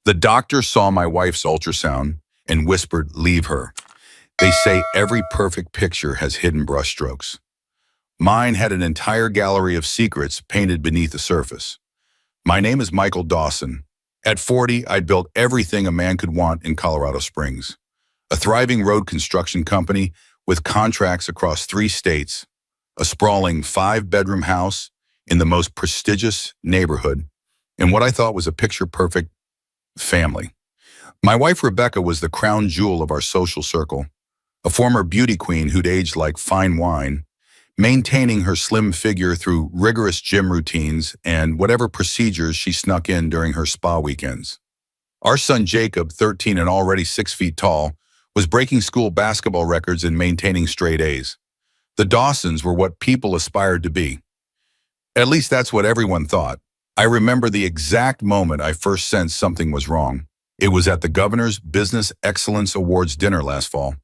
The doctor saw my wife's ultrasound and whispered, "Leave her." They say every perfect picture has hidden brushstrokes. Mine had an entire gallery of secrets painted beneath the surface. My name is Michael Dawson. At 40, I'd built everything a man could want in Colorado Springs. A thriving road construction company with contracts across 3 states, a sprawling 5-bedroom house in the most prestigious neighborhood, and what I thought was a picture-perfect family. My wife Rebecca was the crown jewel of our social circle, a former beauty queen who'd aged like fine wine, maintaining her slim figure through rigorous gym routines and whatever procedures she snuck in during her spa weekends. Our son Jacob, 13 and already 6 feet tall, was breaking school basketball records and maintaining straight A's. The Dawsons were what people aspired to be. At least that's what everyone thought. I remember the exact moment I first sensed something was wrong. It was at the Governor's Business Excellence Awards dinner last fall.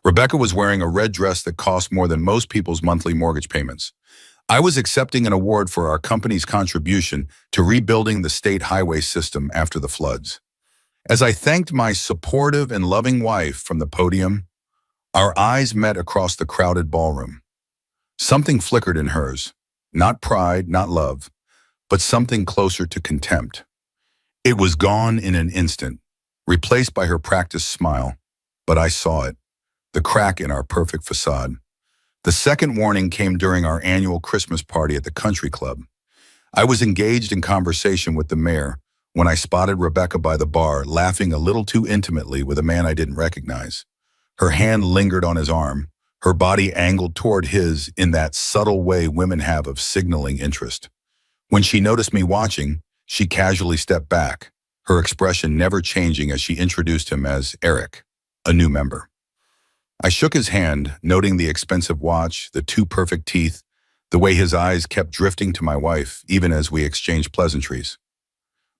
Rebecca was wearing a red dress that cost more than most people's monthly mortgage payments. I was accepting an award for our company's contribution to rebuilding the state highway system after the floods. As I thanked my supportive and loving wife from the podium, our eyes met across the crowded ballroom. Something flickered in hers, not pride, not love, but something closer to contempt. It was gone in an instant, replaced by her practiced smile, but I saw it. The crack in our perfect facade. The second warning came during our annual Christmas party at the country club. I was engaged in conversation with the mayor when I spotted Rebecca by the bar, laughing a little too intimately with a man I didn't recognize. Her hand lingered on his arm, her body angled toward his in that subtle way women have of signaling interest. When she noticed me watching, she casually stepped back, her expression never changing as she introduced him as Eric, a new member. I shook his hand, noting the expensive watch, the 2 perfect teeth, the way his eyes kept drifting to my wife, even as we exchanged pleasantries.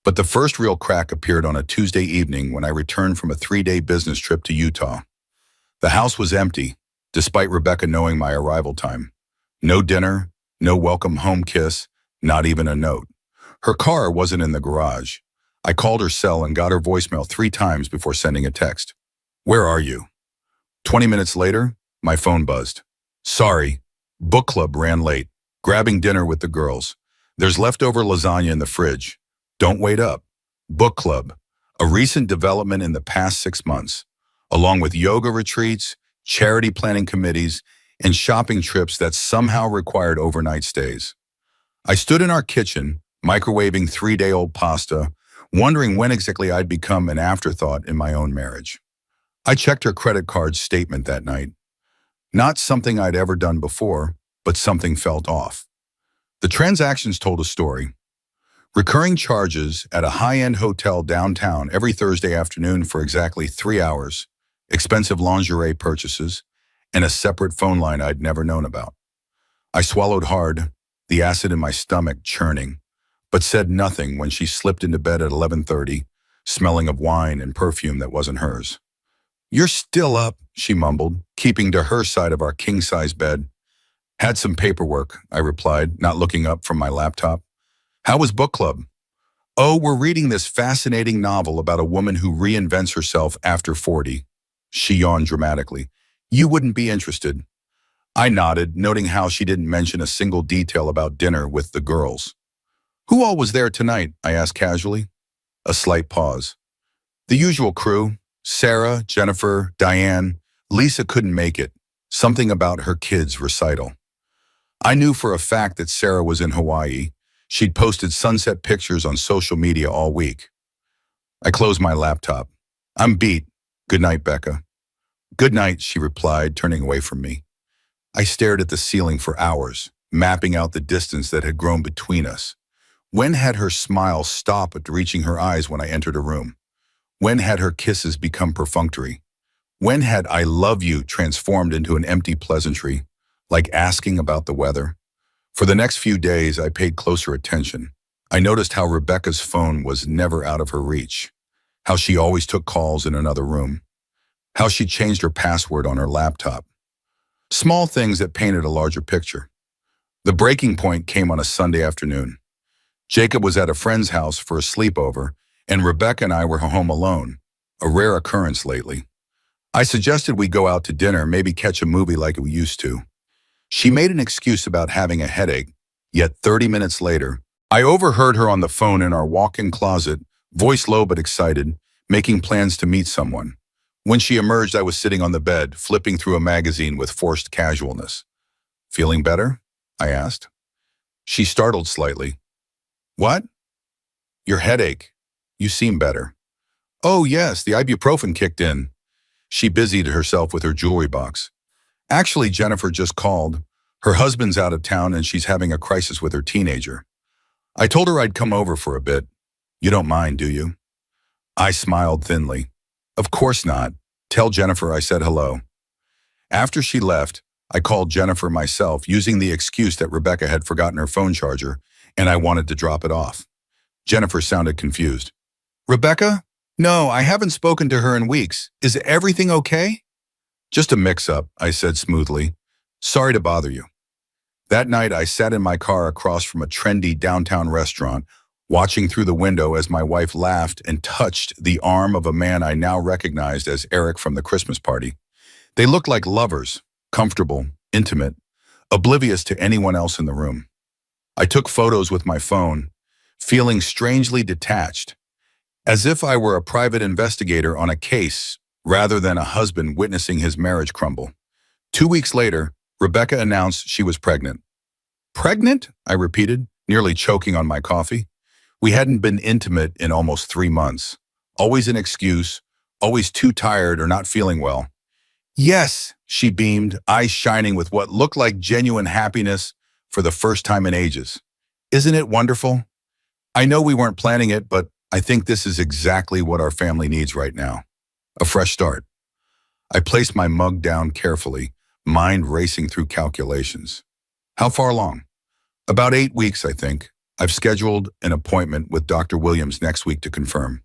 But the first real crack appeared on a Tuesday evening when I returned from a 3-day business trip to Utah. The house was empty, despite Rebecca knowing my arrival time. No dinner, no welcome home kiss, not even a note. Her car wasn't in the garage. I called her cell and got her voicemail 3 times before sending a text. "Where are you?" 20 minutes later, my phone buzzed. "Sorry, book club ran late. Grabbing dinner with the girls. There's leftover lasagna in the fridge. Don't wait up. Book club, a recent development in the past 6 months, along with yoga retreats, charity planning committees, and shopping trips that somehow required overnight stays." I stood in our kitchen, microwaving 3-day-old pasta, wondering when exactly I'd become an afterthought in my own marriage. I checked her credit card statement that night. Not something I'd ever done before, but something felt off. The transactions told a story. Recurring charges at a high-end hotel downtown every Thursday afternoon for exactly 3 hours, expensive lingerie purchases, and a separate phone line I'd never known about. I swallowed hard, the acid in my stomach churning, but said nothing when she slipped into bed at 11:30, smelling of wine and perfume that wasn't hers. "You're still up," she mumbled, keeping to her side of our king-size bed. "Had some paperwork," I replied, not looking up from my laptop. "How was book club?" "Oh, we're reading this fascinating novel about a woman who reinvents herself after 40. She yawned dramatically. "You wouldn't be interested." I nodded, noting how she didn't mention a single detail about dinner with the girls. "Who all was there tonight?" I asked casually. A slight pause. "The usual crew. Sarah, Jennifer, Diane. Lisa couldn't make it. Something about her kids' recital." I knew for a fact that Sarah was in Hawaii. She'd posted sunset pictures on social media all week. I closed my laptop. "I'm beat. Good night, Becca." "Good night," she replied, turning away from me. I stared at the ceiling for hours, mapping out the distance that had grown between us. When had her smile stopped at reaching her eyes when I entered a room? When had her kisses become perfunctory? When had "I love you" transformed into an empty pleasantry, like asking about the weather? For the next few days, I paid closer attention. I noticed how Rebecca's phone was never out of her reach, how she always took calls in another room, how she changed her password on her laptop. Small things that painted a larger picture. The breaking point came on a Sunday afternoon. Jacob was at a friend's house for a sleepover, and Rebecca and I were home alone, a rare occurrence lately. I suggested we go out to dinner, maybe catch a movie like we used to. She made an excuse about having a headache, yet 30 minutes later, I overheard her on the phone in our walk-in closet, voice low but excited, making plans to meet someone. When she emerged, I was sitting on the bed, flipping through a magazine with forced casualness. "Feeling better?" I asked. She startled slightly. "What?" "Your headache. You seem better." "Oh yes, the ibuprofen kicked in." She busied herself with her jewelry box. "Actually, Jennifer just called. Her husband's out of town and she's having a crisis with her teenager. I told her I'd come over for a bit. You don't mind, do you?" I smiled thinly. "Of course not. Tell Jennifer I said hello." After she left, I called Jennifer myself, using the excuse that Rebecca had forgotten her phone charger and I wanted to drop it off. Jennifer sounded confused. "Rebecca? No, I haven't spoken to her in weeks. Is everything okay?" "Just a mix-up," I said smoothly. "Sorry to bother you." That night, I sat in my car across from a trendy downtown restaurant, watching through the window as my wife laughed and touched the arm of a man I now recognized as Eric from the Christmas party. They looked like lovers, comfortable, intimate, oblivious to anyone else in the room. I took photos with my phone, feeling strangely detached, as if I were a private investigator on a case rather than a husband witnessing his marriage crumble. 2 weeks later, Rebecca announced she was pregnant. "Pregnant?" I repeated, nearly choking on my coffee. We hadn't been intimate in almost 3 months. Always an excuse, always too tired or not feeling well. "Yes," she beamed, eyes shining with what looked like genuine happiness for the first time in ages. "Isn't it wonderful? I know we weren't planning it, but I think this is exactly what our family needs right now. A fresh start." I placed my mug down carefully, mind racing through calculations. "How far along?" "About 8 weeks, I think. I've scheduled an appointment with Dr. Williams next week to confirm."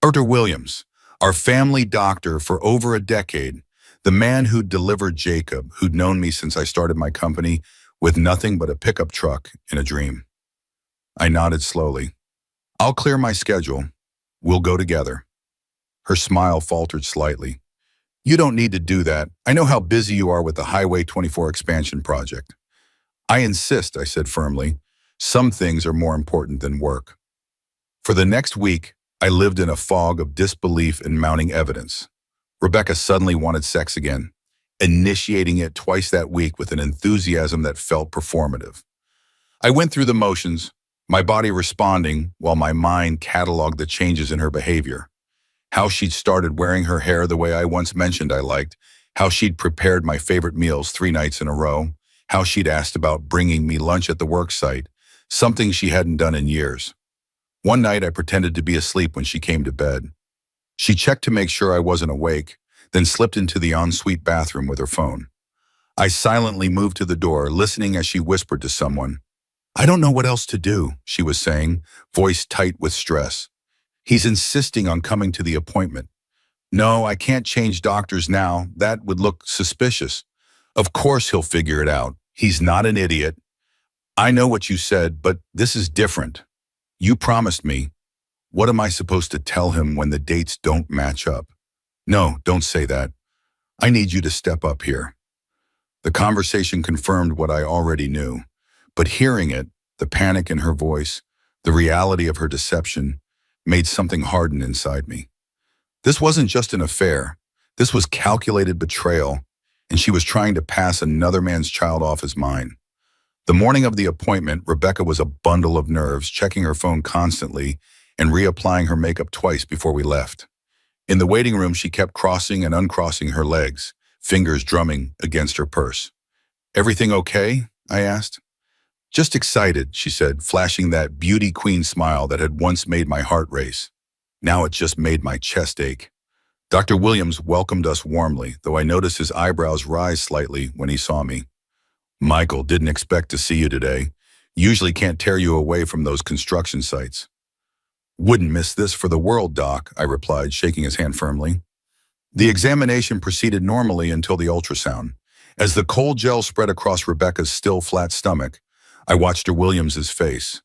Dr. Williams, our family doctor for over a decade, the man who'd delivered Jacob, who'd known me since I started my company with nothing but a pickup truck in a dream. I nodded slowly. "I'll clear my schedule. We'll go together." Her smile faltered slightly. "You don't need to do that. I know how busy you are with the Highway 24 expansion project." "I insist," I said firmly. "Some things are more important than work." For the next week, I lived in a fog of disbelief and mounting evidence. Rebecca suddenly wanted sex again, initiating it twice that week with an enthusiasm that felt performative. I went through the motions, my body responding while my mind cataloged the changes in her behavior. How she'd started wearing her hair the way I once mentioned I liked, how she'd prepared my favorite meals 3 nights in a row, how she'd asked about bringing me lunch at the work site, something she hadn't done in years. One night I pretended to be asleep when she came to bed. She checked to make sure I wasn't awake, then slipped into the ensuite bathroom with her phone. I silently moved to the door, listening as she whispered to someone. "I don't know what else to do," she was saying, voice tight with stress. "He's insisting on coming to the appointment. No, I can't change doctors now. That would look suspicious. Of course he'll figure it out. He's not an idiot. I know what you said, but this is different. You promised me. What am I supposed to tell him when the dates don't match up? No, don't say that. I need you to step up here." The conversation confirmed what I already knew, but hearing it, the panic in her voice, the reality of her deception, made something harden inside me. This wasn't just an affair. This was calculated betrayal, and she was trying to pass another man's child off as mine. The morning of the appointment, Rebecca was a bundle of nerves, checking her phone constantly and reapplying her makeup twice before we left. In the waiting room, she kept crossing and uncrossing her legs, fingers drumming against her purse. "Everything okay?" I asked. "Just excited," she said, flashing that beauty queen smile that had once made my heart race. Now it just made my chest ache. Dr. Williams welcomed us warmly, though I noticed his eyebrows rise slightly when he saw me. "Michael, didn't expect to see you today. Usually can't tear you away from those construction sites." "Wouldn't miss this for the world, Doc," I replied, shaking his hand firmly. The examination proceeded normally until the ultrasound. As the cold gel spread across Rebecca's still flat stomach, I watched Dr. Williams's face.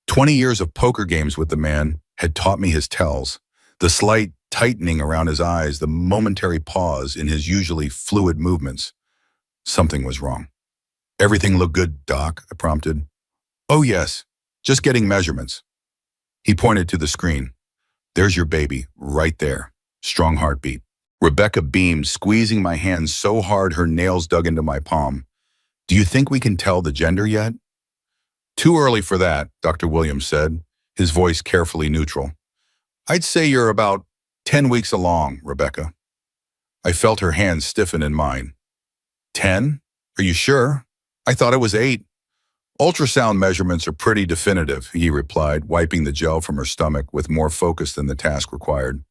20 years of poker games with the man had taught me his tells. The slight tightening around his eyes, the momentary pause in his usually fluid movements. Something was wrong. "Everything looked good, Doc," I prompted. "Oh yes, just getting measurements." He pointed to the screen. "There's your baby, right there. Strong heartbeat." Rebecca beamed, squeezing my hand so hard her nails dug into my palm. "Do you think we can tell the gender yet?" "Too early for that," Dr. Williams said, his voice carefully neutral. "I'd say you're about 10 weeks along, Rebecca." I felt her hand stiffen in mine. 10? Are you sure? I thought it was 8. "Ultrasound measurements are pretty definitive," he replied, wiping the gel from her stomach with more focus than the task required.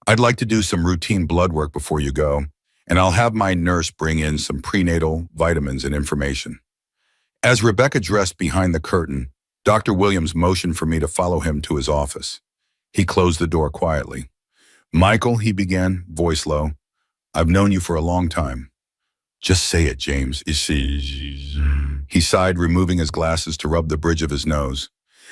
"I'd like to do some routine blood work before you go, and I'll have my nurse bring in some prenatal vitamins and information." As Rebecca dressed behind the curtain, Dr. Williams motioned for me to follow him to his office. He closed the door quietly. "Michael," he began, voice low, "I've known you for a long time." "Just say it, James." He sighed, removing his glasses to rub the bridge of his nose.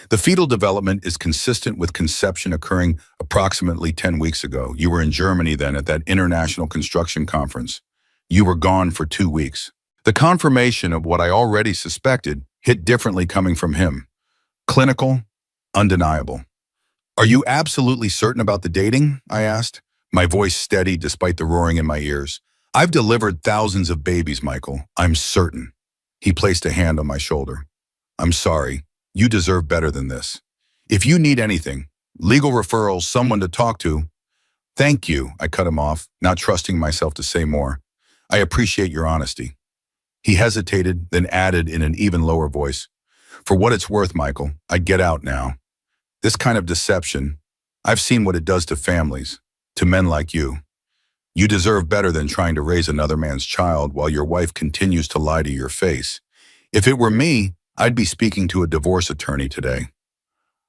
"The fetal development is consistent with conception occurring approximately 10 weeks ago. You were in Germany then at that international construction conference. You were gone for 2 weeks." The confirmation of what I already suspected hit differently coming from him. Clinical, undeniable. "Are you absolutely certain about the dating?" I asked, my voice steady despite the roaring in my ears. "I've delivered thousands of babies, Michael. I'm certain." He placed a hand on my shoulder. "I'm sorry. You deserve better than this. If you need anything, legal referrals, someone to talk to." "Thank you," I cut him off, not trusting myself to say more. "I appreciate your honesty." He hesitated, then added in an even lower voice, "For what it's worth, Michael, I'd get out now. This kind of deception, I've seen what it does to families, to men like you. You deserve better than trying to raise another man's child while your wife continues to lie to your face. If it were me, I'd be speaking to a divorce attorney today."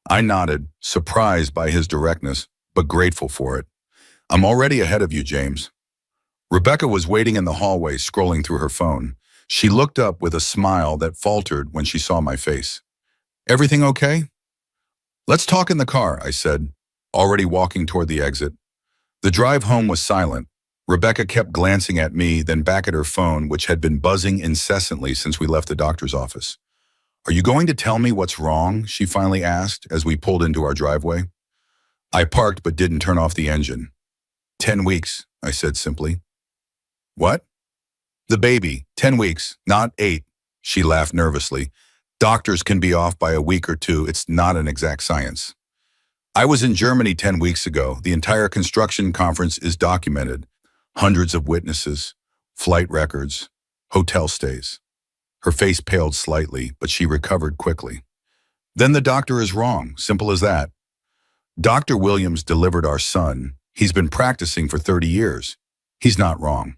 I nodded, surprised by his directness, but grateful for it. "I'm already ahead of you, James." Rebecca was waiting in the hallway, scrolling through her phone. She looked up with a smile that faltered when she saw my face. "Everything okay?" "Let's talk in the car," I said, already walking toward the exit. The drive home was silent. Rebecca kept glancing at me, then back at her phone, which had been buzzing incessantly since we left the doctor's office. "Are you going to tell me what's wrong?" she finally asked as we pulled into our driveway. I parked but didn't turn off the engine. 10 weeks, I said simply. "What?" "The baby, 10 weeks, not 8. She laughed nervously. "Doctors can be off by a week or 2. It's not an exact science." "I was in Germany 10 weeks ago. The entire construction conference is documented. Hundreds of witnesses, flight records, hotel stays." Her face paled slightly, but she recovered quickly. "Then the doctor is wrong, simple as that. Dr. Williams delivered our son. He's been practicing for 30 years. He's not wrong."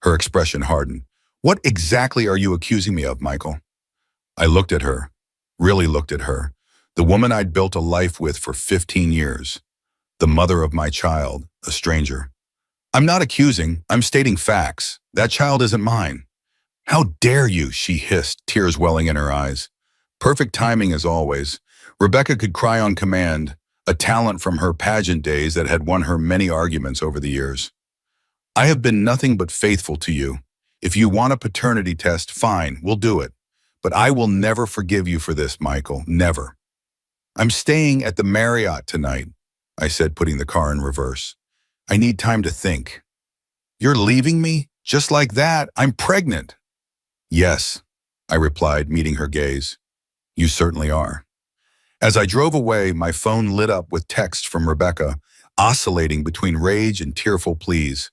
Her expression hardened. "What exactly are you accusing me of, Michael?" I looked at her, really looked at her, the woman I'd built a life with for 15 years, the mother of my child, a stranger. "I'm not accusing, I'm stating facts. That child isn't mine." "How dare you?" she hissed, tears welling in her eyes. Perfect timing as always. Rebecca could cry on command, a talent from her pageant days that had won her many arguments over the years. "I have been nothing but faithful to you. If you want a paternity test, fine, we'll do it. But I will never forgive you for this, Michael, never." "I'm staying at the Marriott tonight," I said, putting the car in reverse. "I need time to think." "You're leaving me? Just like that? I'm pregnant." "Yes," I replied, meeting her gaze. "You certainly are." As I drove away, my phone lit up with texts from Rebecca, oscillating between rage and tearful pleas.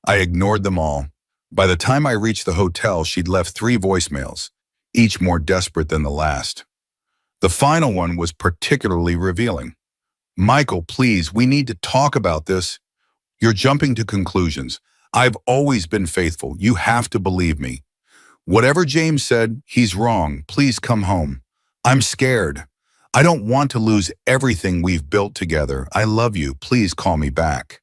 I ignored them all. By the time I reached the hotel, she'd left 3 voicemails, each more desperate than the last. The final one was particularly revealing. "Michael, please, we need to talk about this. You're jumping to conclusions. I've always been faithful. You have to believe me. Whatever James said, he's wrong. Please come home. I'm scared. I don't want to lose everything we've built together. I love you. Please call me back."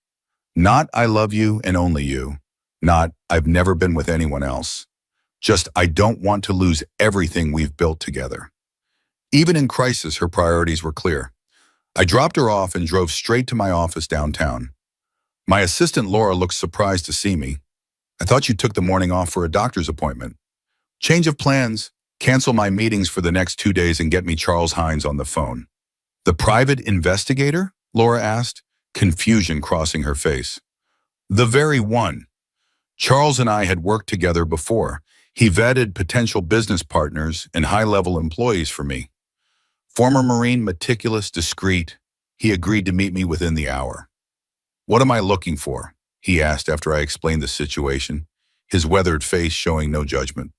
Not "I love you and only you." Not "I've never been with anyone else." Just "I don't want to lose everything we've built together." Even in crisis, her priorities were clear. I dropped her off and drove straight to my office downtown. My assistant Laura looked surprised to see me. I thought you took the morning off for a doctor's appointment. Change of plans. Cancel my meetings for the next 2 days and get me Charles Hines on the phone. The private investigator? Laura asked, confusion crossing her face. The very one. Charles and I had worked together before. He vetted potential business partners and high-level employees for me. Former Marine, meticulous, discreet, he agreed to meet me within the hour. What am I looking for? He asked after I explained the situation, his weathered face showing no judgment.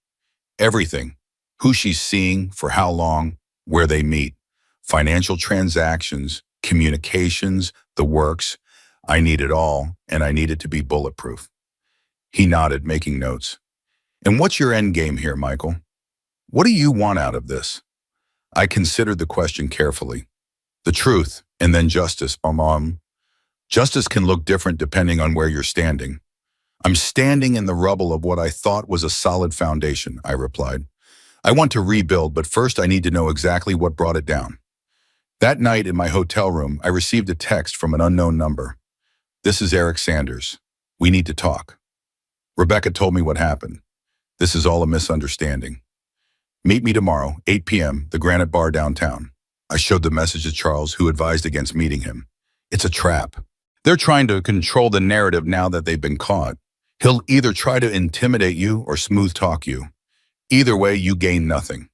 Everything. Who she's seeing, for how long, where they meet, financial transactions, communications, the works. I need it all, and I need it to be bulletproof. He nodded, making notes. And what's your end game here, Michael? What do you want out of this? I considered the question carefully. The truth, and then justice, Mom. Justice can look different depending on where you're standing. I'm standing in the rubble of what I thought was a solid foundation, I replied. I want to rebuild, but first I need to know exactly what brought it down. That night in my hotel room, I received a text from an unknown number. This is Eric Sanders. We need to talk. Rebecca told me what happened. This is all a misunderstanding. Meet me tomorrow, 8 p.m., the Granite Bar downtown. I showed the message to Charles, who advised against meeting him. It's a trap. They're trying to control the narrative now that they've been caught. He'll either try to intimidate you or smooth talk you. Either way, you gain nothing.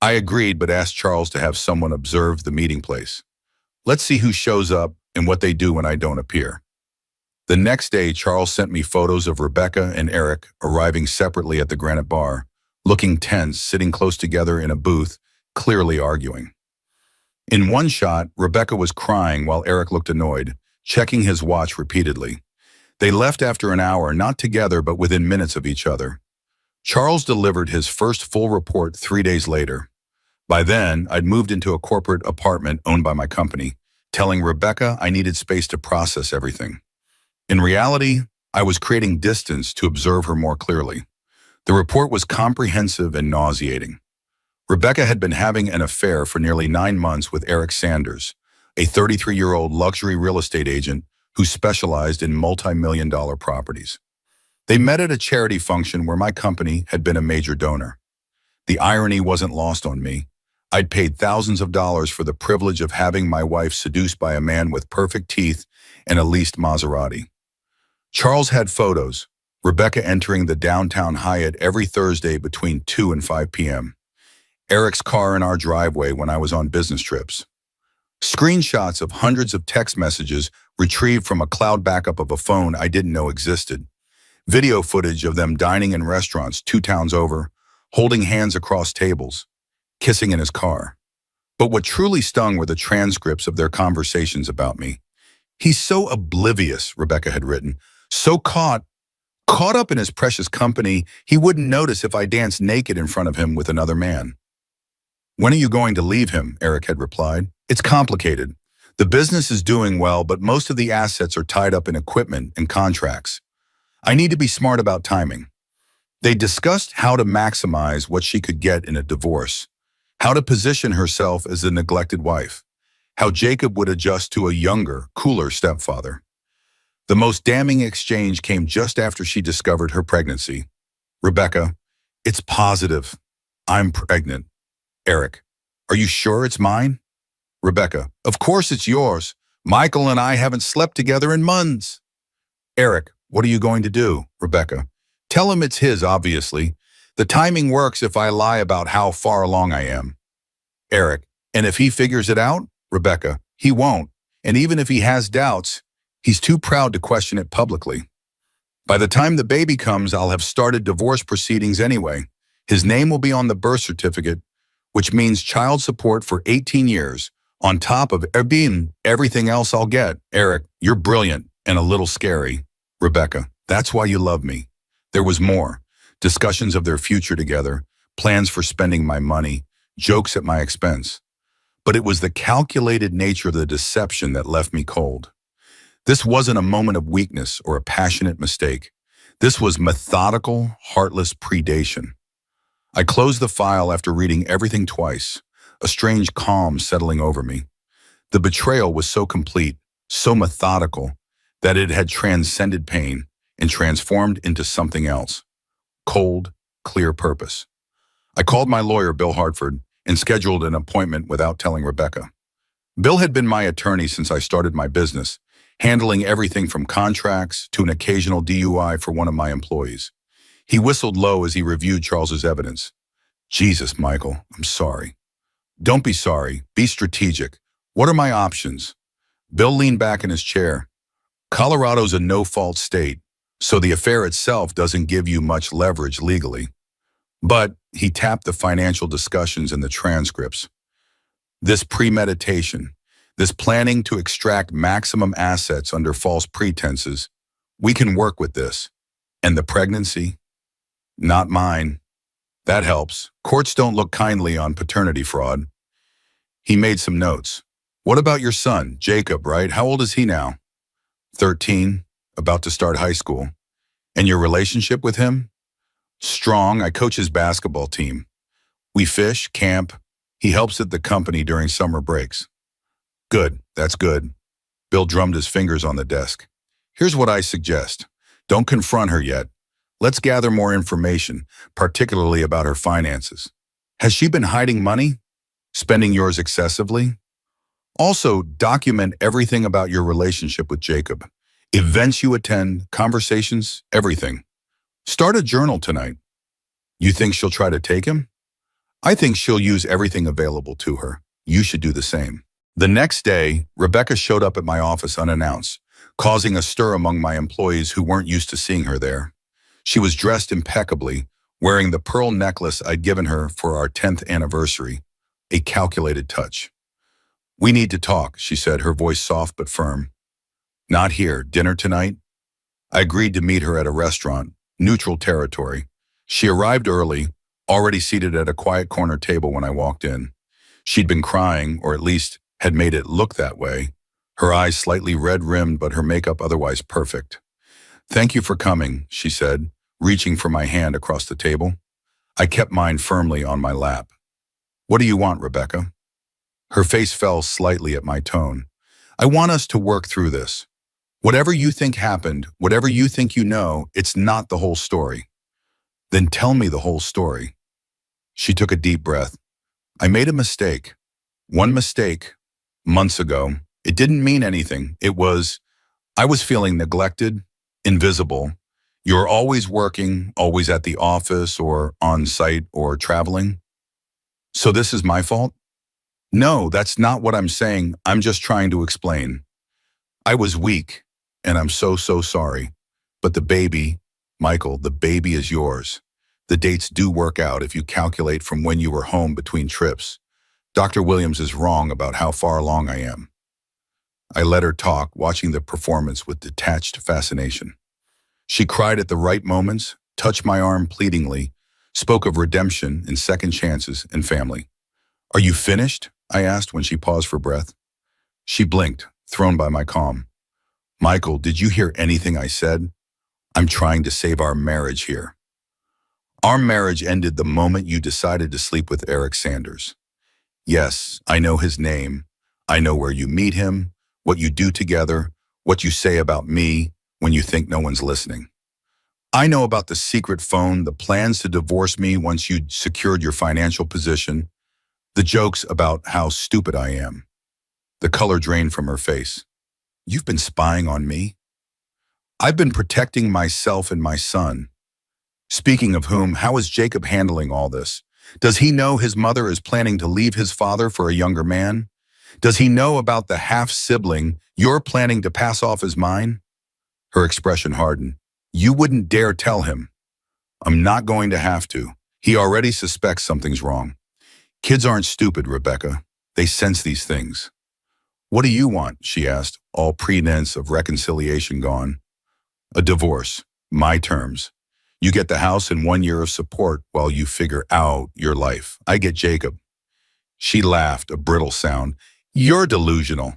I agreed, but asked Charles to have someone observe the meeting place. Let's see who shows up and what they do when I don't appear. The next day, Charles sent me photos of Rebecca and Eric arriving separately at the Granite Bar, looking tense, sitting close together in a booth, clearly arguing. In one shot, Rebecca was crying while Eric looked annoyed, checking his watch repeatedly. They left after an hour, not together but within minutes of each other. Charles delivered his first full report 3 days later. By then, I'd moved into a corporate apartment owned by my company, telling Rebecca I needed space to process everything. In reality, I was creating distance to observe her more clearly. The report was comprehensive and nauseating. Rebecca had been having an affair for nearly 9 months with Eric Sanders, a 33-year-old luxury real estate agent who specialized in multi-million-dollar properties. They met at a charity function where my company had been a major donor. The irony wasn't lost on me. I'd paid thousands of dollars for the privilege of having my wife seduced by a man with perfect teeth and a leased Maserati. Charles had photos, Rebecca entering the downtown Hyatt every Thursday between 2 and 5 p.m. Eric's car in our driveway when I was on business trips. Screenshots of hundreds of text messages retrieved from a cloud backup of a phone I didn't know existed. Video footage of them dining in restaurants 2 towns over, holding hands across tables, kissing in his car. But what truly stung were the transcripts of their conversations about me. He's so oblivious, Rebecca had written, so caught up in his precious company, he wouldn't notice if I danced naked in front of him with another man. When are you going to leave him? Eric had replied. It's complicated. The business is doing well, but most of the assets are tied up in equipment and contracts. I need to be smart about timing. They discussed how to maximize what she could get in a divorce, how to position herself as a neglected wife, how Jacob would adjust to a younger, cooler stepfather. The most damning exchange came just after she discovered her pregnancy. Rebecca, it's positive. I'm pregnant. Eric, are you sure it's mine? Rebecca, of course it's yours. Michael and I haven't slept together in months. Eric, what are you going to do? Rebecca, tell him it's his, obviously. The timing works if I lie about how far along I am. Eric, and if he figures it out? Rebecca, he won't. And even if he has doubts, he's too proud to question it publicly. By the time the baby comes, I'll have started divorce proceedings anyway. His name will be on the birth certificate, which means child support for 18 years, on top of everything else I'll get. Eric, you're brilliant and a little scary. Rebecca, that's why you love me. There was more. Discussions of their future together, plans for spending my money, jokes at my expense. But it was the calculated nature of the deception that left me cold. This wasn't a moment of weakness or a passionate mistake. This was methodical, heartless predation. I closed the file after reading everything twice, a strange calm settling over me. The betrayal was so complete, so methodical, that it had transcended pain and transformed into something else. Cold, clear purpose. I called my lawyer, Bill Hartford, and scheduled an appointment without telling Rebecca. Bill had been my attorney since I started my business, handling everything from contracts to an occasional DUI for one of my employees. He whistled low as he reviewed Charles's evidence. Jesus, Michael, I'm sorry. Don't be sorry. Be strategic. What are my options? Bill leaned back in his chair. Colorado's a no-fault state, so the affair itself doesn't give you much leverage legally. But he tapped the financial discussions in the transcripts. This premeditation, this planning to extract maximum assets under false pretenses, we can work with this. And the pregnancy? Not mine. That helps. Courts don't look kindly on paternity fraud. He made some notes. What about your son, Jacob, right? How old is he now? 13, about to start high school. And your relationship with him? Strong. I coach his basketball team. We fish, camp. He helps at the company during summer breaks. Good, that's good. Bill drummed his fingers on the desk. Here's what I suggest. Don't confront her yet. Let's gather more information, particularly about her finances. Has she been hiding money? Spending yours excessively? Also, document everything about your relationship with Jacob. Events you attend, conversations, everything. Start a journal tonight. You think she'll try to take him? I think she'll use everything available to her. You should do the same. The next day, Rebecca showed up at my office unannounced, causing a stir among my employees who weren't used to seeing her there. She was dressed impeccably, wearing the pearl necklace I'd given her for our 10th anniversary, a calculated touch. We need to talk, she said, her voice soft but firm. Not here. Dinner tonight? I agreed to meet her at a restaurant, neutral territory. She arrived early, already seated at a quiet corner table when I walked in. She'd been crying, or at least had made it look that way. Her eyes slightly red-rimmed, but her makeup otherwise perfect. Thank you for coming, she said, reaching for my hand across the table. I kept mine firmly on my lap. What do you want, Rebecca? Her face fell slightly at my tone. I want us to work through this. Whatever you think happened, whatever you think you know, it's not the whole story. Then tell me the whole story. She took a deep breath. I made a mistake. One mistake. Months ago. It didn't mean anything. I was feeling neglected, invisible. You're always working, always at the office or on site or traveling. So this is my fault? No, that's not what I'm saying. I'm just trying to explain. I was weak, and I'm so sorry. But the baby, Michael, the baby is yours. The dates do work out if you calculate from when you were home between trips. Dr. Williams is wrong about how far along I am. I let her talk, watching the performance with detached fascination. She cried at the right moments, touched my arm pleadingly, spoke of redemption and second chances and family. Are you finished? I asked when she paused for breath. She blinked, thrown by my calm. Michael, did you hear anything I said? I'm trying to save our marriage here. Our marriage ended the moment you decided to sleep with Eric Sanders. Yes, I know his name. I know where you meet him, what you do together, what you say about me when you think no one's listening. I know about the secret phone, the plans to divorce me once you'd secured your financial position, the jokes about how stupid I am. The color drained from her face. You've been spying on me? I've been protecting myself and my son. Speaking of whom, how is Jacob handling all this? Does he know his mother is planning to leave his father for a younger man? Does he know about the half-sibling you're planning to pass off as mine? Her expression hardened. You wouldn't dare tell him. I'm not going to have to. He already suspects something's wrong. Kids aren't stupid, Rebecca. They sense these things. What do you want? She asked, all pretense of reconciliation gone. A divorce. My terms. You get the house and 1 year of support while you figure out your life. I get Jacob. She laughed, a brittle sound. You're delusional.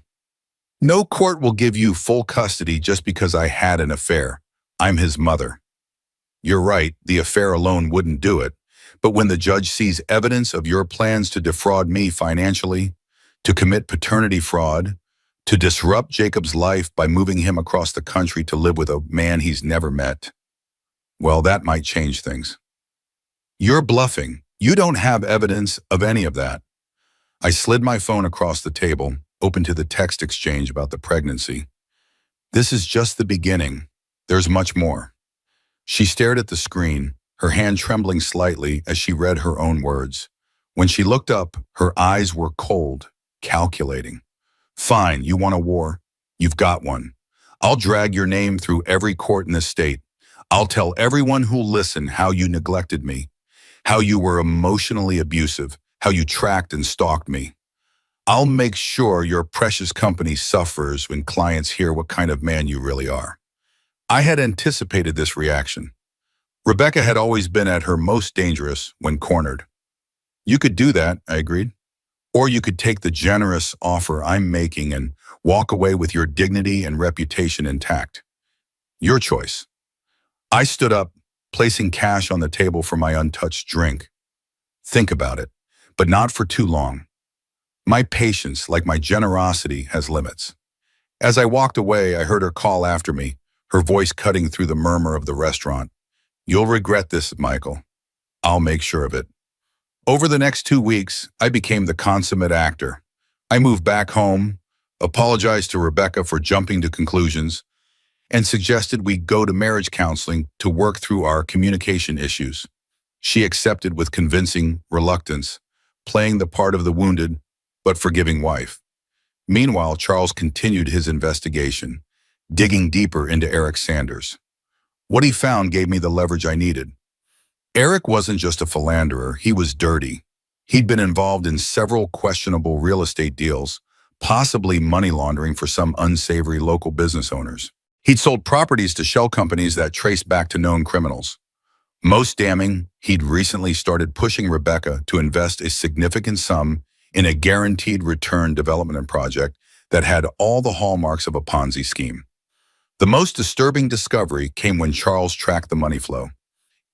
No court will give you full custody just because I had an affair. I'm his mother. You're right, the affair alone wouldn't do it. But when the judge sees evidence of your plans to defraud me financially, to commit paternity fraud, to disrupt Jacob's life by moving him across the country to live with a man he's never met. Well, that might change things. You're bluffing. You don't have evidence of any of that. I slid my phone across the table, open to the text exchange about the pregnancy. This is just the beginning. There's much more. She stared at the screen, her hand trembling slightly as she read her own words. When she looked up, her eyes were cold, calculating. Fine, you want a war? You've got one. I'll drag your name through every court in this state. I'll tell everyone who'll listen how you neglected me, how you were emotionally abusive, how you tracked and stalked me. I'll make sure your precious company suffers when clients hear what kind of man you really are. I had anticipated this reaction. Rebecca had always been at her most dangerous when cornered. You could do that, I agreed. Or you could take the generous offer I'm making and walk away with your dignity and reputation intact. Your choice. I stood up, placing cash on the table for my untouched drink. Think about it, but not for too long. My patience, like my generosity, has limits. As I walked away, I heard her call after me, her voice cutting through the murmur of the restaurant. You'll regret this, Michael. I'll make sure of it. Over the next 2 weeks, I became the consummate actor. I moved back home, apologized to Rebecca for jumping to conclusions, and suggested we go to marriage counseling to work through our communication issues. She accepted with convincing reluctance, playing the part of the wounded but forgiving wife. Meanwhile, Charles continued his investigation, digging deeper into Eric Sanders. What he found gave me the leverage I needed. Eric wasn't just a philanderer, he was dirty. He'd been involved in several questionable real estate deals, possibly money laundering for some unsavory local business owners. He'd sold properties to shell companies that traced back to known criminals. Most damning, he'd recently started pushing Rebecca to invest a significant sum in a guaranteed return development project that had all the hallmarks of a Ponzi scheme. The most disturbing discovery came when Charles tracked the money flow.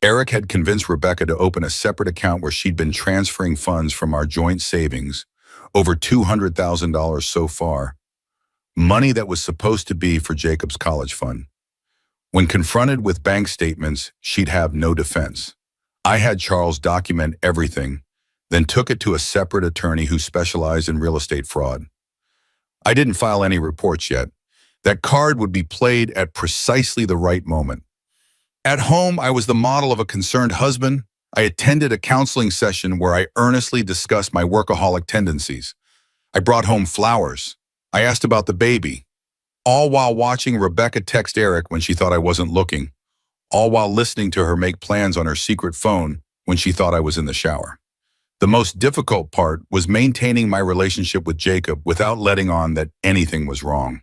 Eric had convinced Rebecca to open a separate account where she'd been transferring funds from our joint savings, over $200,000 so far, money that was supposed to be for Jacob's college fund. When confronted with bank statements, she'd have no defense. I had Charles document everything, then took it to a separate attorney who specialized in real estate fraud. I didn't file any reports yet. That card would be played at precisely the right moment. At home, I was the model of a concerned husband. I attended a counseling session where I earnestly discussed my workaholic tendencies. I brought home flowers. I asked about the baby, all while watching Rebecca text Eric when she thought I wasn't looking, all while listening to her make plans on her secret phone when she thought I was in the shower. The most difficult part was maintaining my relationship with Jacob without letting on that anything was wrong.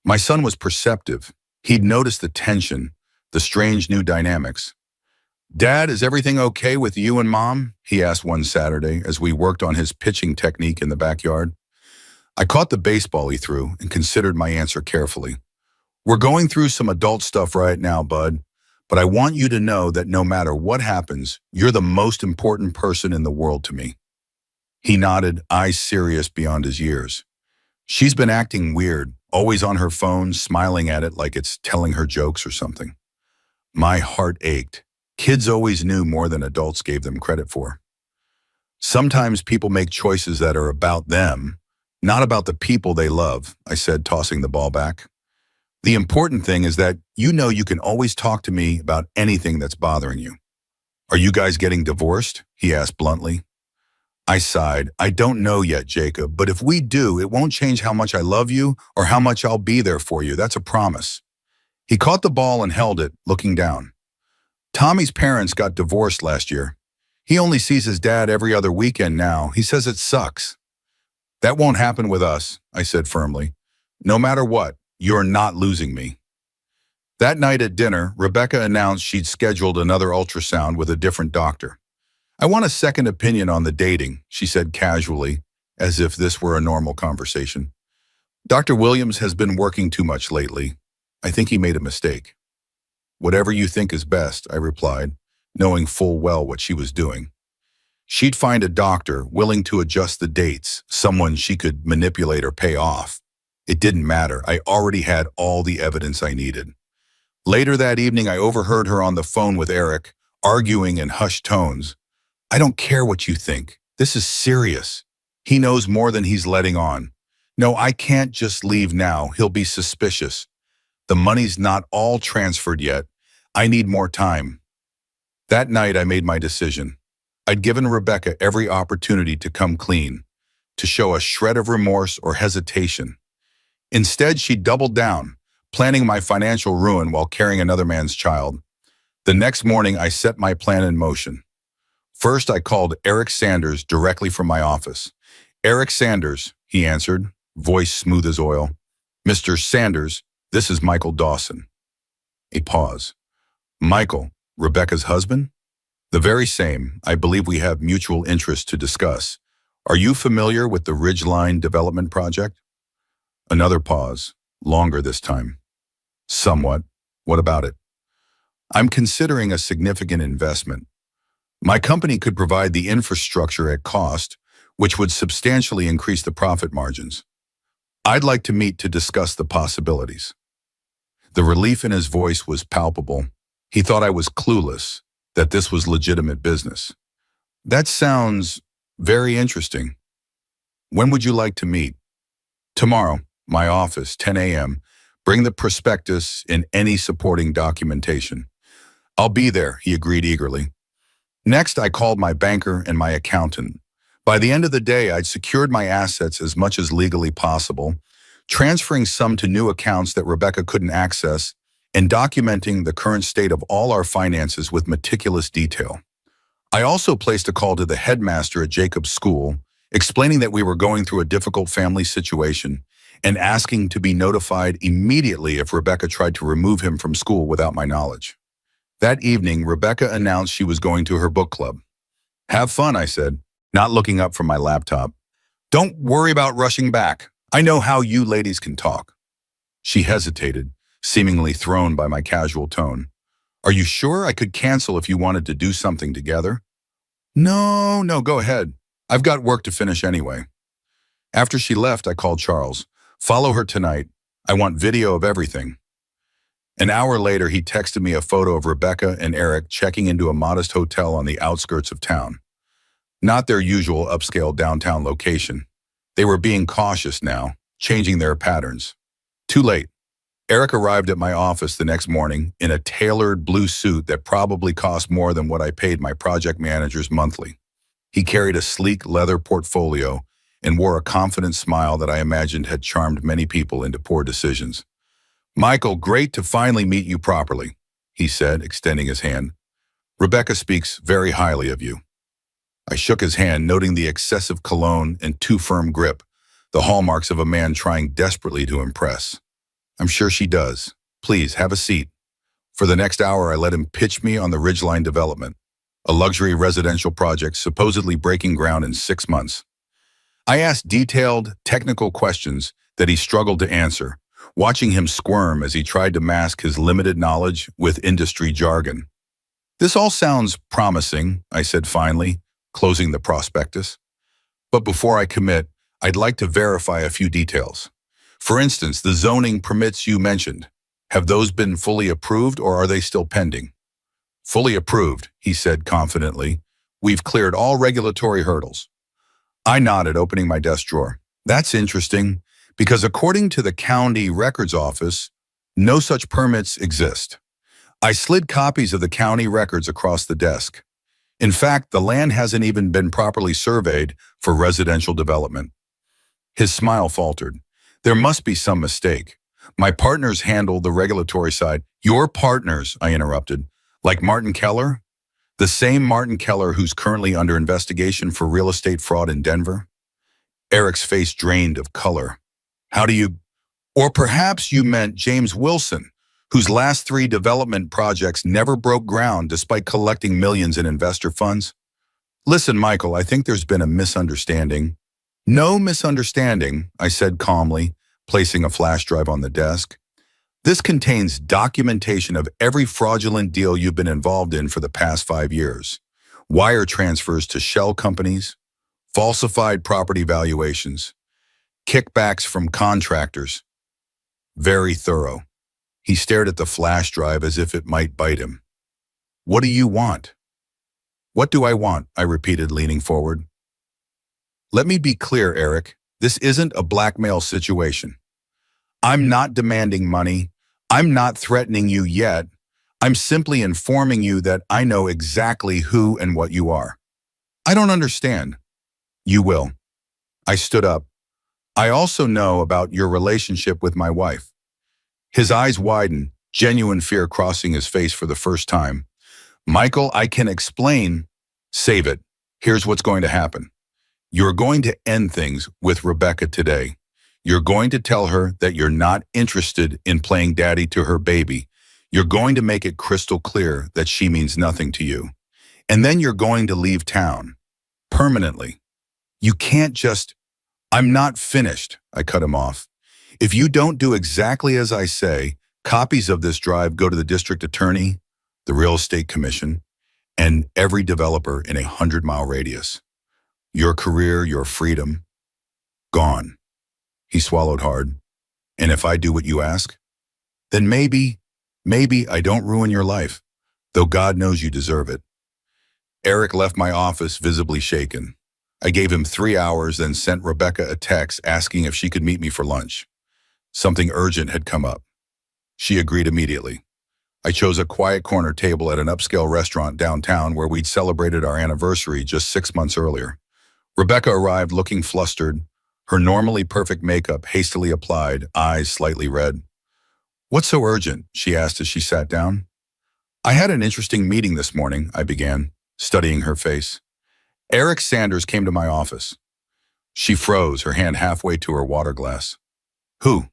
My son was perceptive. He'd noticed the tension, the strange new dynamics. Dad, is everything okay with you and Mom? He asked one Saturday as we worked on his pitching technique in the backyard. I caught the baseball he threw and considered my answer carefully. We're going through some adult stuff right now, bud, but I want you to know that no matter what happens, you're the most important person in the world to me. He nodded, eyes serious beyond his years. She's been acting weird, always on her phone, smiling at it like it's telling her jokes or something. My heart ached. Kids always knew more than adults gave them credit for. Sometimes people make choices that are about them, not about the people they love, I said, tossing the ball back. The important thing is that you know you can always talk to me about anything that's bothering you. Are you guys getting divorced? He asked bluntly. I sighed. I don't know yet, Jacob, but if we do, it won't change how much I love you or how much I'll be there for you. That's a promise. He caught the ball and held it, looking down. Tommy's parents got divorced last year. He only sees his dad every other weekend now. He says it sucks. That won't happen with us, I said firmly. No matter what, you're not losing me. That night at dinner, Rebecca announced she'd scheduled another ultrasound with a different doctor. I want a second opinion on the dating, she said casually, as if this were a normal conversation. Dr. Williams has been working too much lately. I think he made a mistake. Whatever you think is best, I replied, knowing full well what she was doing. She'd find a doctor willing to adjust the dates, someone she could manipulate or pay off. It didn't matter. I already had all the evidence I needed. Later that evening, I overheard her on the phone with Eric, arguing in hushed tones. I don't care what you think. This is serious. He knows more than he's letting on. No, I can't just leave now. He'll be suspicious. The money's not all transferred yet. I need more time. That night, I made my decision. I'd given Rebecca every opportunity to come clean, to show a shred of remorse or hesitation. Instead, she doubled down, planning my financial ruin while carrying another man's child. The next morning, I set my plan in motion. First, I called Eric Sanders directly from my office. Eric Sanders, he answered, voice smooth as oil. Mr. Sanders, this is Michael Dawson. A pause. Michael, Rebecca's husband? The very same. I believe we have mutual interests to discuss. Are you familiar with the Ridgeline Development Project? Another pause, longer this time. Somewhat. What about it? I'm considering a significant investment. My company could provide the infrastructure at cost, which would substantially increase the profit margins. I'd like to meet to discuss the possibilities. The relief in his voice was palpable. He thought I was clueless, that this was legitimate business. That sounds very interesting. When would you like to meet? Tomorrow, my office, 10 a.m. Bring the prospectus and any supporting documentation. I'll be there, he agreed eagerly. Next, I called my banker and my accountant. By the end of the day, I'd secured my assets as much as legally possible, transferring some to new accounts that Rebecca couldn't access, and documenting the current state of all our finances with meticulous detail. I also placed a call to the headmaster at Jacob's school, explaining that we were going through a difficult family situation and asking to be notified immediately if Rebecca tried to remove him from school without my knowledge. That evening, Rebecca announced she was going to her book club. Have fun, I said, not looking up from my laptop. Don't worry about rushing back. I know how you ladies can talk. She hesitated, seemingly thrown by my casual tone. Are you sure I could cancel if you wanted to do something together? No, go ahead. I've got work to finish anyway. After she left, I called Charles. Follow her tonight. I want video of everything. An hour later, he texted me a photo of Rebecca and Eric checking into a modest hotel on the outskirts of town. Not their usual upscale downtown location. They were being cautious now, changing their patterns. Too late. Eric arrived at my office the next morning in a tailored blue suit that probably cost more than what I paid my project managers monthly. He carried a sleek leather portfolio and wore a confident smile that I imagined had charmed many people into poor decisions. Michael, great to finally meet you properly, he said, extending his hand. Rebecca speaks very highly of you. I shook his hand, noting the excessive cologne and too firm grip, the hallmarks of a man trying desperately to impress. I'm sure she does. Please, have a seat. For the next hour, I let him pitch me on the Ridgeline development, a luxury residential project supposedly breaking ground in 6 months. I asked detailed, technical questions that he struggled to answer, watching him squirm as he tried to mask his limited knowledge with industry jargon. This all sounds promising, I said finally, closing the prospectus. But before I commit, I'd like to verify a few details. For instance, the zoning permits you mentioned. Have those been fully approved or are they still pending? Fully approved, he said confidently. We've cleared all regulatory hurdles. I nodded, opening my desk drawer. That's interesting, because according to the county records office, no such permits exist. I slid copies of the county records across the desk. In fact, the land hasn't even been properly surveyed for residential development. His smile faltered. There must be some mistake. My partners handle the regulatory side. Your partners, I interrupted. Like Martin Keller? The same Martin Keller who's currently under investigation for real estate fraud in Denver? Eric's face drained of color. How do you... Or perhaps you meant James Wilson, whose last 3 development projects never broke ground despite collecting millions in investor funds? Listen, Michael, I think there's been a misunderstanding. No misunderstanding, I said calmly, placing a flash drive on the desk. This contains documentation of every fraudulent deal you've been involved in for the past 5 years. wire transfers to shell companies, falsified property valuations, kickbacks from contractors. Very thorough. He stared at the flash drive as if it might bite him. What do you want? What do I want? I repeated, leaning forward. Let me be clear, Eric. This isn't a blackmail situation. I'm not demanding money. I'm not threatening you yet. I'm simply informing you that I know exactly who and what you are. I don't understand. You will. I stood up. I also know about your relationship with my wife. His eyes widened, genuine fear crossing his face for the first time. Michael, I can explain. Save it. Here's what's going to happen. You're going to end things with Rebecca today. You're going to tell her that you're not interested in playing daddy to her baby. You're going to make it crystal clear that she means nothing to you. And then you're going to leave town. Permanently. You can't just... I'm not finished, I cut him off. If you don't do exactly as I say, copies of this drive go to the district attorney, the real estate commission, and every developer in a 100-mile radius. Your career, your freedom, gone. He swallowed hard. And if I do what you ask, then maybe I don't ruin your life, though God knows you deserve it. Eric left my office visibly shaken. I gave him 3 hours, then sent Rebecca a text asking if she could meet me for lunch. Something urgent had come up. She agreed immediately. I chose a quiet corner table at an upscale restaurant downtown where we'd celebrated our anniversary just 6 months earlier. Rebecca arrived looking flustered, her normally perfect makeup hastily applied, eyes slightly red. What's so urgent? She asked as she sat down. I had an interesting meeting this morning, I began, studying her face. Eric Sanders came to my office. She froze, her hand halfway to her water glass. Who?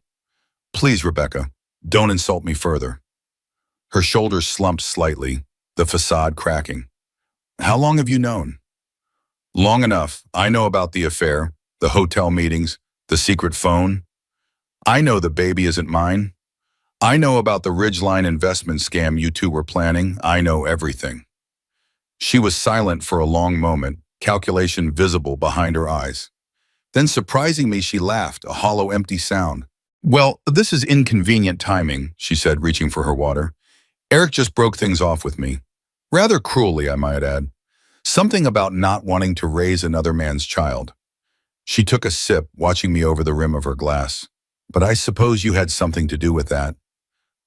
Please, Rebecca, don't insult me further. Her shoulders slumped slightly, the facade cracking. How long have you known? Long enough. I know about the affair, the hotel meetings, the secret phone. I know the baby isn't mine. I know about the Ridgeline investment scam you two were planning. I know everything. She was silent for a long moment, calculation visible behind her eyes. Then, surprising me, she laughed, a hollow, empty sound. Well, this is inconvenient timing, she said, reaching for her water. Eric just broke things off with me. Rather cruelly, I might add. Something about not wanting to raise another man's child. She took a sip, watching me over the rim of her glass. But I suppose you had something to do with that.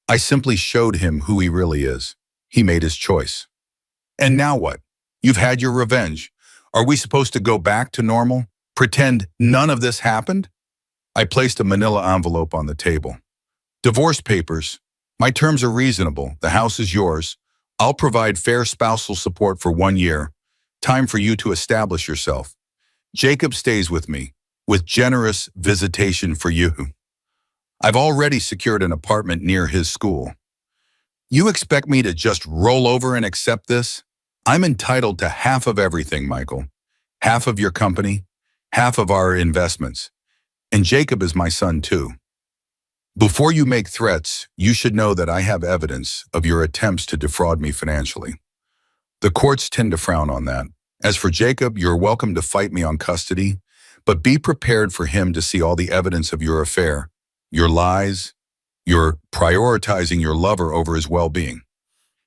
I simply showed him who he really is. He made his choice. And now what? You've had your revenge. Are we supposed to go back to normal? Pretend none of this happened? I placed a manila envelope on the table. Divorce papers. My terms are reasonable. The house is yours. I'll provide fair spousal support for 1 year. Time for you to establish yourself. Jacob stays with me, with generous visitation for you. I've already secured an apartment near his school. You expect me to just roll over and accept this? I'm entitled to half of everything, Michael. Half of your company, half of our investments. And Jacob is my son too. Before you make threats, you should know that I have evidence of your attempts to defraud me financially. The courts tend to frown on that. As for Jacob, you're welcome to fight me on custody, but be prepared for him to see all the evidence of your affair, your lies, your prioritizing your lover over his well-being.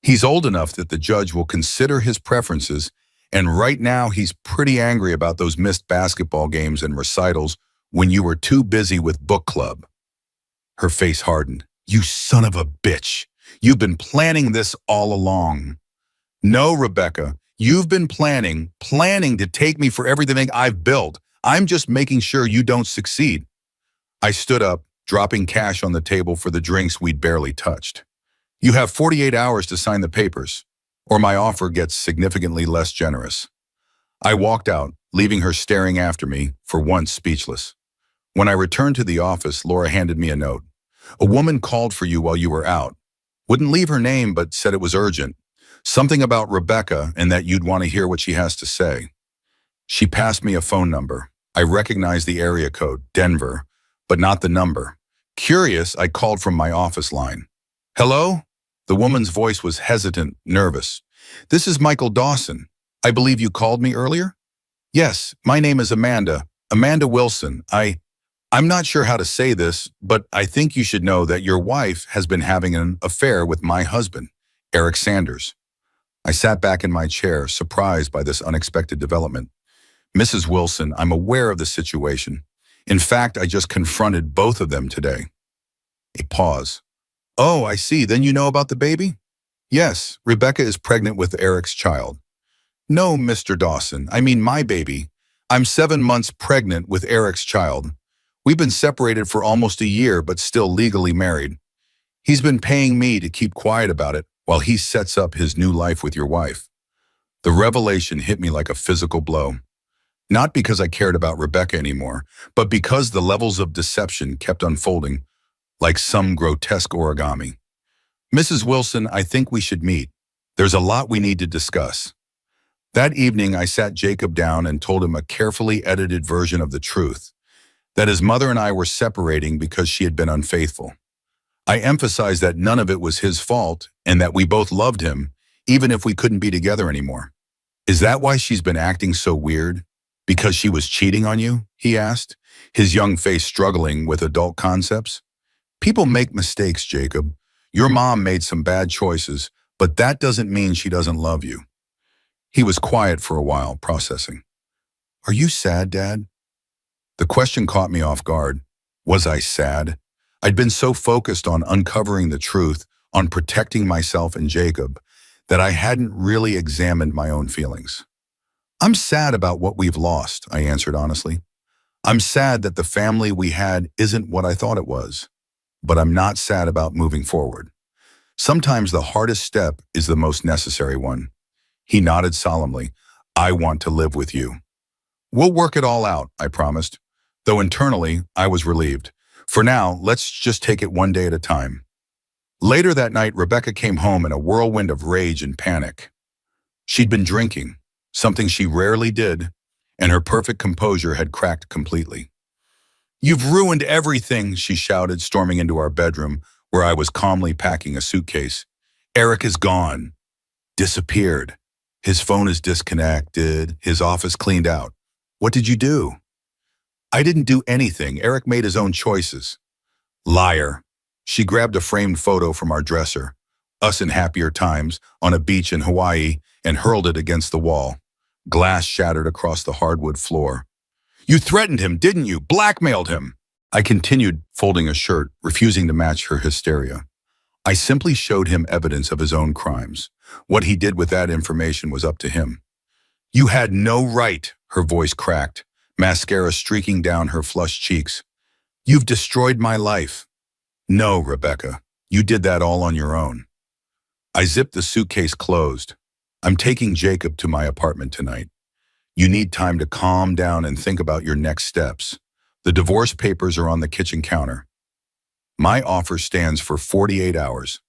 He's old enough that the judge will consider his preferences, and right now he's pretty angry about those missed basketball games and recitals when you were too busy with book club. Her face hardened. You son of a bitch. You've been planning this all along. No, Rebecca, you've been planning to take me for everything I've built. I'm just making sure you don't succeed. I stood up, dropping cash on the table for the drinks we'd barely touched. You have 48 hours to sign the papers, or my offer gets significantly less generous. I walked out, leaving her staring after me, for once speechless. When I returned to the office, Laura handed me a note. A woman called for you while you were out. Wouldn't leave her name, but said it was urgent. Something about Rebecca and that you'd want to hear what she has to say. She passed me a phone number. I recognized the area code, Denver, but not the number. Curious, I called from my office line. Hello? The woman's voice was hesitant, nervous. This is Michael Dawson. I believe you called me earlier? Yes, my name is Amanda. Amanda Wilson. I'm not sure how to say this, but I think you should know that your wife has been having an affair with my husband, Eric Sanders. I sat back in my chair, surprised by this unexpected development. Mrs. Wilson, I'm aware of the situation. In fact, I just confronted both of them today. A pause. Oh, I see. Then you know about the baby? Yes, Rebecca is pregnant with Eric's child. No, Mr. Dawson, I mean my baby. I'm 7 months pregnant with Eric's child. We've been separated for almost a year, but still legally married. He's been paying me to keep quiet about it while he sets up his new life with your wife. The revelation hit me like a physical blow. Not because I cared about Rebecca anymore, but because the levels of deception kept unfolding like some grotesque origami. Mrs. Wilson, I think we should meet. There's a lot we need to discuss. That evening, I sat Jacob down and told him a carefully edited version of the truth, that his mother and I were separating because she had been unfaithful. I emphasized that none of it was his fault and that we both loved him, even if we couldn't be together anymore. Is that why she's been acting so weird? Because she was cheating on you? He asked, his young face struggling with adult concepts. People make mistakes, Jacob. Your mom made some bad choices, but that doesn't mean she doesn't love you. He was quiet for a while, processing. Are you sad, Dad? The question caught me off guard. Was I sad? I'd been so focused on uncovering the truth, on protecting myself and Jacob, that I hadn't really examined my own feelings. I'm sad about what we've lost, I answered honestly. I'm sad that the family we had isn't what I thought it was. But I'm not sad about moving forward. Sometimes the hardest step is the most necessary one. He nodded solemnly. I want to live with you. We'll work it all out, I promised, though internally I was relieved. For now, let's just take it one day at a time. Later that night, Rebecca came home in a whirlwind of rage and panic. She'd been drinking, something she rarely did, and her perfect composure had cracked completely. You've ruined everything, she shouted, storming into our bedroom, where I was calmly packing a suitcase. Eric is gone. Disappeared. His phone is disconnected, his office cleaned out. What did you do? I didn't do anything. Eric made his own choices. Liar. She grabbed a framed photo from our dresser, us in happier times, on a beach in Hawaii, and hurled it against the wall. Glass shattered across the hardwood floor. You threatened him, didn't you? Blackmailed him. I continued folding a shirt, refusing to match her hysteria. I simply showed him evidence of his own crimes. What he did with that information was up to him. You had no right, her voice cracked, mascara streaking down her flushed cheeks. You've destroyed my life. No, Rebecca, you did that all on your own. I zipped the suitcase closed. I'm taking Jacob to my apartment tonight. You need time to calm down and think about your next steps. The divorce papers are on the kitchen counter. My offer stands for 48 hours.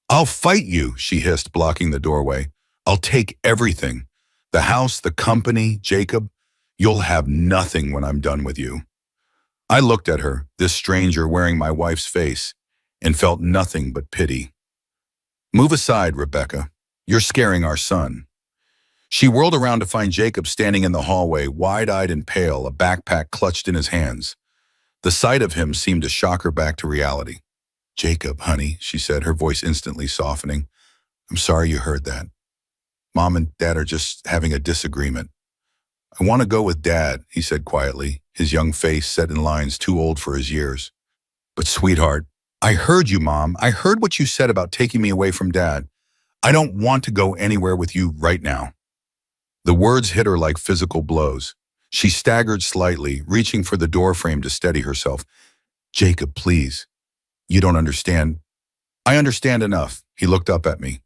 I'll fight you, she hissed, blocking the doorway. I'll take everything. The house, the company, Jacob. You'll have nothing when I'm done with you. I looked at her, this stranger wearing my wife's face, and felt nothing but pity. Move aside, Rebecca. You're scaring our son. She whirled around to find Jacob standing in the hallway, wide-eyed and pale, a backpack clutched in his hands. The sight of him seemed to shock her back to reality. Jacob, honey, she said, her voice instantly softening. I'm sorry you heard that. Mom and Dad are just having a disagreement. I want to go with Dad, he said quietly, his young face set in lines too old for his years. But sweetheart, I heard you, Mom. I heard what you said about taking me away from Dad. I don't want to go anywhere with you right now. The words hit her like physical blows. She staggered slightly, reaching for the doorframe to steady herself. Jacob, please. You don't understand. I understand enough. He looked up at me.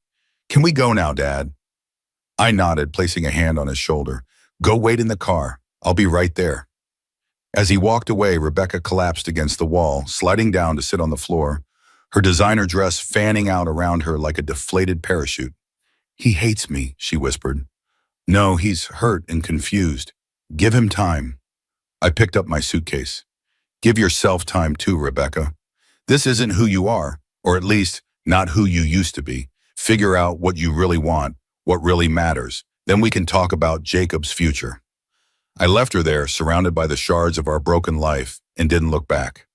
Can we go now, Dad? I nodded, placing a hand on his shoulder. Go wait in the car. I'll be right there. As he walked away, Rebecca collapsed against the wall, sliding down to sit on the floor, her designer dress fanning out around her like a deflated parachute. He hates me, she whispered. No, he's hurt and confused. Give him time. I picked up my suitcase. Give yourself time too, Rebecca. This isn't who you are, or at least not who you used to be. Figure out what you really want, what really matters. Then we can talk about Jacob's future. I left her there, surrounded by the shards of our broken life, and didn't look back.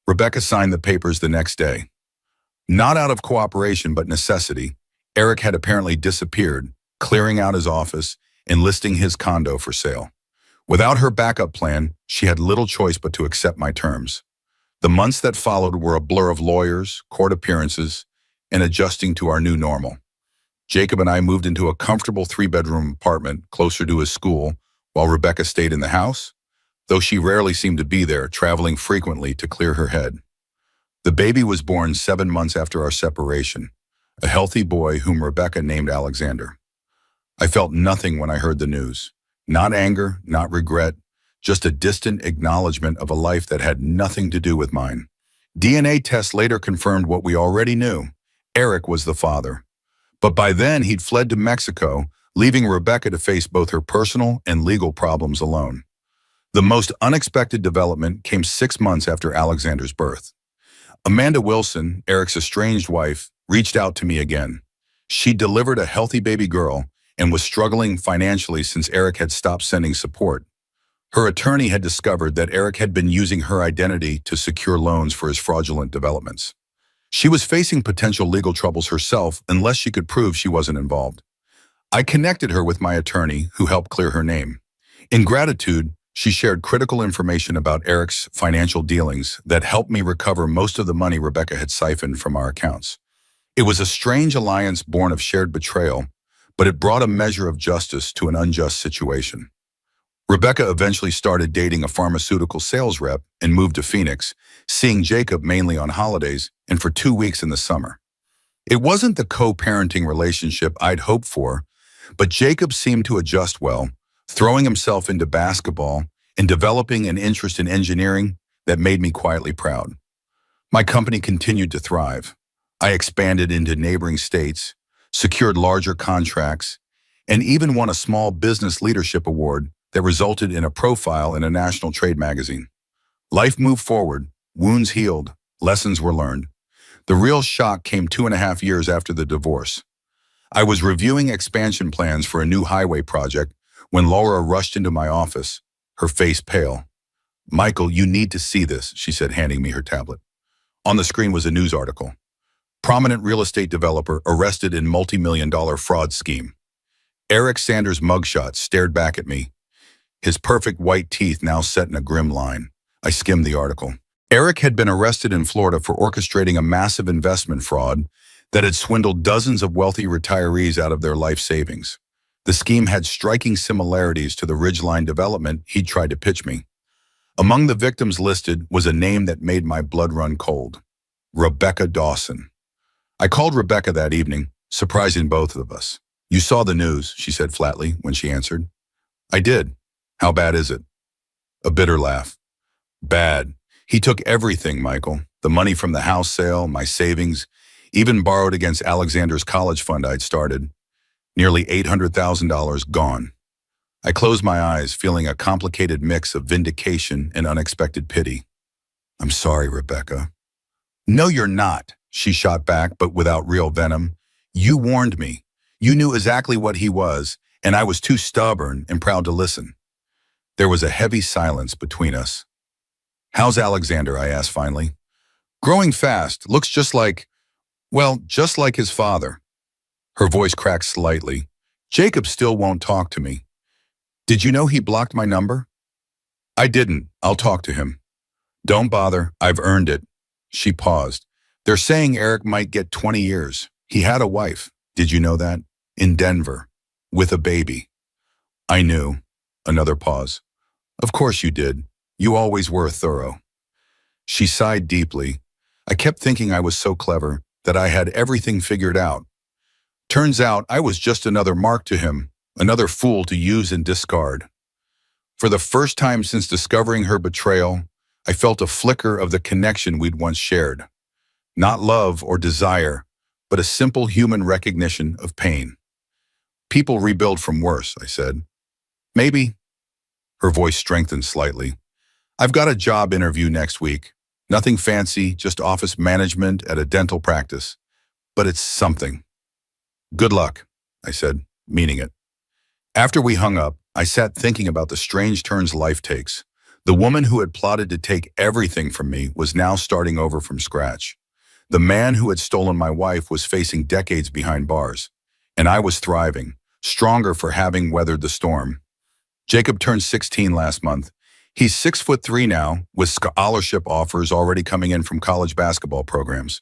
Rebecca signed the papers the next day. Not out of cooperation but necessity, Eric had apparently disappeared, clearing out his office and listing his condo for sale. Without her backup plan, she had little choice but to accept my terms. The months that followed were a blur of lawyers, court appearances, and adjusting to our new normal. Jacob and I moved into a comfortable 3-bedroom apartment closer to his school, while Rebecca stayed in the house, though she rarely seemed to be there, traveling frequently to clear her head. The baby was born 7 months after our separation, a healthy boy whom Rebecca named Alexander. I felt nothing when I heard the news. Not anger, not regret, just a distant acknowledgement of a life that had nothing to do with mine. DNA tests later confirmed what we already knew. Eric was the father. But by then, he'd fled to Mexico, leaving Rebecca to face both her personal and legal problems alone. The most unexpected development came 6 months after Alexander's birth. Amanda Wilson, Eric's estranged wife, reached out to me again. She delivered a healthy baby girl and was struggling financially since Eric had stopped sending support. Her attorney had discovered that Eric had been using her identity to secure loans for his fraudulent developments. She was facing potential legal troubles herself unless she could prove she wasn't involved. I connected her with my attorney, who helped clear her name. In gratitude, she shared critical information about Eric's financial dealings that helped me recover most of the money Rebecca had siphoned from our accounts. It was a strange alliance born of shared betrayal, but it brought a measure of justice to an unjust situation. Rebecca eventually started dating a pharmaceutical sales rep and moved to Phoenix, seeing Jacob mainly on holidays and for 2 weeks in the summer. It wasn't the co-parenting relationship I'd hoped for, but Jacob seemed to adjust well, throwing himself into basketball and developing an interest in engineering that made me quietly proud. My company continued to thrive. I expanded into neighboring states, secured larger contracts, and even won a small business leadership award that resulted in a profile in a national trade magazine. Life moved forward, wounds healed, lessons were learned. The real shock came 2.5 years after the divorce. I was reviewing expansion plans for a new highway project when Laura rushed into my office, her face pale. "Michael, you need to see this," she said, handing me her tablet. On the screen was a news article. Prominent real estate developer arrested in multi-million-dollar fraud scheme. Eric Sanders' mugshot stared back at me, his perfect white teeth now set in a grim line. I skimmed the article. Eric had been arrested in Florida for orchestrating a massive investment fraud that had swindled dozens of wealthy retirees out of their life savings. The scheme had striking similarities to the Ridgeline development he'd tried to pitch me. Among the victims listed was a name that made my blood run cold: Rebecca Dawson. I called Rebecca that evening, surprising both of us. "You saw the news," she said flatly when she answered. "I did. How bad is it?" A bitter laugh. "Bad. He took everything, Michael. The money from the house sale, my savings, even borrowed against Alexander's college fund I'd started. Nearly $800,000 gone." I closed my eyes, feeling a complicated mix of vindication and unexpected pity. "I'm sorry, Rebecca." "No, you're not," she shot back, but without real venom. "You warned me. You knew exactly what he was, and I was too stubborn and proud to listen." There was a heavy silence between us. "How's Alexander?" I asked finally. "Growing fast, looks just like his father." Her voice cracked slightly. "Jacob still won't talk to me." "Did you know he blocked my number?" "I didn't. I'll talk to him." "Don't bother. I've earned it." She paused. "They're saying Eric might get 20 years. He had a wife. Did you know that? In Denver. With a baby." "I knew." Another pause. "Of course you did. You always were thorough." She sighed deeply. I kept thinking I was so clever, that I had everything figured out. Turns out I was just another mark to him, another fool to use and discard. For the first time since discovering her betrayal, I felt a flicker of the connection we'd once shared. Not love or desire, but a simple human recognition of pain. "People rebuild from worse," I said. "Maybe." Her voice strengthened slightly. "I've got a job interview next week. Nothing fancy, just office management at a dental practice. But it's something." "Good luck," I said, meaning it. After we hung up, I sat thinking about the strange turns life takes. The woman who had plotted to take everything from me was now starting over from scratch. The man who had stolen my wife was facing decades behind bars. And I was thriving, stronger for having weathered the storm. Jacob turned 16 last month. He's 6'3" now, with scholarship offers already coming in from college basketball programs.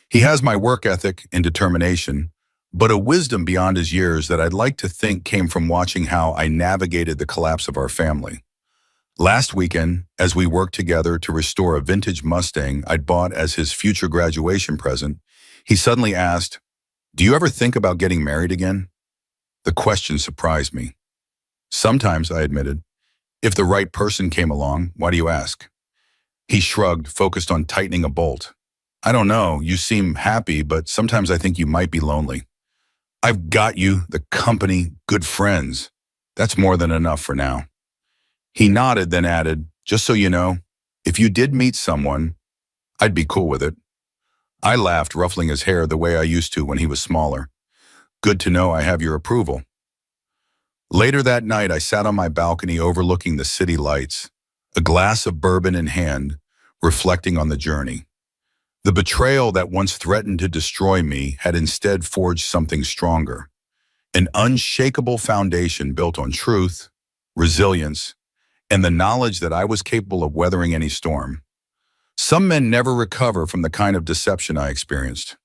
He has my work ethic and determination, but a wisdom beyond his years that I'd like to think came from watching how I navigated the collapse of our family. Last weekend, as we worked together to restore a vintage Mustang I'd bought as his future graduation present, he suddenly asked, "Do you ever think about getting married again?" The question surprised me. "Sometimes," I admitted. "If the right person came along, why do you ask?" He shrugged, focused on tightening a bolt. "I don't know, you seem happy, but sometimes I think you might be lonely." "I've got you, the company, good friends. That's more than enough for now." He nodded, then added, "Just so you know, if you did meet someone, I'd be cool with it." I laughed, ruffling his hair the way I used to when he was smaller. "Good to know I have your approval." Later that night, I sat on my balcony overlooking the city lights, a glass of bourbon in hand, reflecting on the journey. The betrayal that once threatened to destroy me had instead forged something stronger, an unshakable foundation built on truth, resilience, and the knowledge that I was capable of weathering any storm. Some men never recover from the kind of deception I experienced.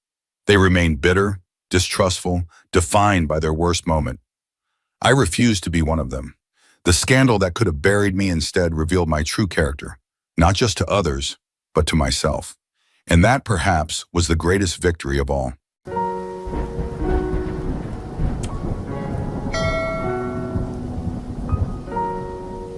They remain bitter, distrustful, defined by their worst moment. I refused to be one of them. The scandal that could have buried me instead revealed my true character, not just to others, but to myself. And that perhaps was the greatest victory of all.